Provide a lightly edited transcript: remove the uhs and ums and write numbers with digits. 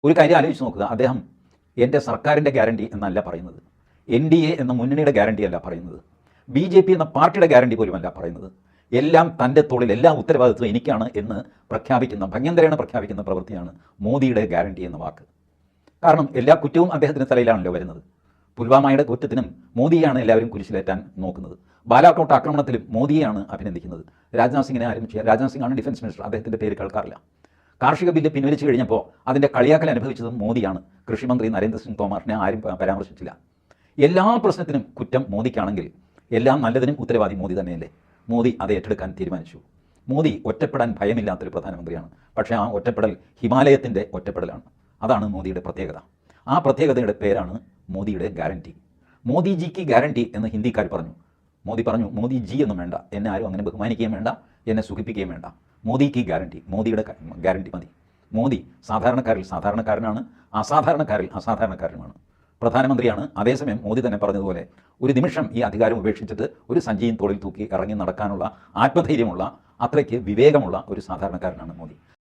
ഒരു കാര്യം ആലോചിച്ച് നോക്കുക, അദ്ദേഹം എൻ്റെ സർക്കാരിൻ്റെ ഗ്യാരണ്ടി എന്നല്ല പറയുന്നത്, NDA എന്ന മുന്നണിയുടെ ഗ്യാരണ്ടി അല്ല പറയുന്നത്, BJP എന്ന പാർട്ടിയുടെ ഗ്യാരണ്ടി പോലുമല്ല പറയുന്നത്. എല്ലാം തൻ്റെ തോളിൽ, എല്ലാ ഉത്തരവാദിത്വം എനിക്കാണ് എന്ന് പ്രഖ്യാപിക്കുന്ന, ഭംഗ്യന്തരേണ പ്രഖ്യാപിക്കുന്ന പ്രവൃത്തിയാണ് മോദിയുടെ ഗ്യാരണ്ടി എന്ന വാക്ക്. കാരണം എല്ലാ കുറ്റവും അദ്ദേഹത്തിൻ്റെ തലയിലാണല്ലോ വരുന്നത്. പുൽവാമയുടെ കുറ്റത്തിനും മോദിയാണ് എല്ലാവരും കുരിശിലേറ്റാൻ നോക്കുന്നത്. ബാലാക്കോട്ട് ആക്രമണത്തിലും മോദിയെയാണ് അഭിനന്ദിക്കുന്നത്. രാജ്നാഥ് സിംഗിനെ ആരും രാജ്നാഥ് സിംഗാണ് ഡിഫൻസ് മിനിസ്റ്റർ, അദ്ദേഹത്തിൻ്റെ പേര് കേൾക്കാറില്ല. കാർഷിക ബില്ല് പിൻവലിച്ചു കഴിഞ്ഞപ്പോൾ അതിൻ്റെ കളിയാക്കൽ അനുഭവിച്ചതും മോദിയാണ്. കൃഷിമന്ത്രി നരേന്ദ്രസിംഗ് തോമറിനെ ആരും പരാമർശിച്ചില്ല. എല്ലാ പ്രശ്നത്തിനും കുറ്റം മോദിക്കാണെങ്കിൽ എല്ലാം നല്ലതിനും ഉത്തരവാദി മോദി തന്നെയല്ലേ? മോദി അത് ഏറ്റെടുക്കാൻ തീരുമാനിച്ചു. മോദി ഒറ്റപ്പെടാൻ ഭയമില്ലാത്തൊരു പ്രധാനമന്ത്രിയാണ്. പക്ഷേ ആ ഒറ്റപ്പെടൽ ഹിമാലയത്തിൻ്റെ ഒറ്റപ്പെടലാണ്. അതാണ് മോദിയുടെ പ്രത്യേകത. ആ പ്രത്യേകതയുടെ പേരാണ് മോദിയുടെ ഗ്യാരണ്ടി. മോദിജിക്ക് ഗ്യാരണ്ടി എന്ന് ഹിന്ദിക്കാർ പറഞ്ഞു. മോദി പറഞ്ഞു, മോദി ജി ഒന്നും വേണ്ട, എന്നെ ആരും അങ്ങനെ ബഹുമാനിക്കുകയും വേണ്ട, എന്നെ സുഖിപ്പിക്കുകയും വേണ്ട. മോദിക്ക് ഗ്യാരണ്ടി, മോദിയുടെ ഗ്യാരണ്ടി മതി. മോദി സാധാരണക്കാരിൽ സാധാരണക്കാരനാണ്, അസാധാരണക്കാരിൽ അസാധാരണക്കാരനുമാണ്. പ്രധാനമന്ത്രിയാണ്. അതേസമയം മോദി തന്നെ പറഞ്ഞതുപോലെ ഒരു നിമിഷം ഈ അധികാരം ഉപേക്ഷിച്ചിട്ട് ഒരു സഞ്ചിയും തോളിൽ തൂക്കി ഇറങ്ങി നടക്കാനുള്ള ആത്മധൈര്യമുള്ള, അത്രയ്ക്ക് വിവേകമുള്ള ഒരു സാധാരണക്കാരനാണ് മോദി.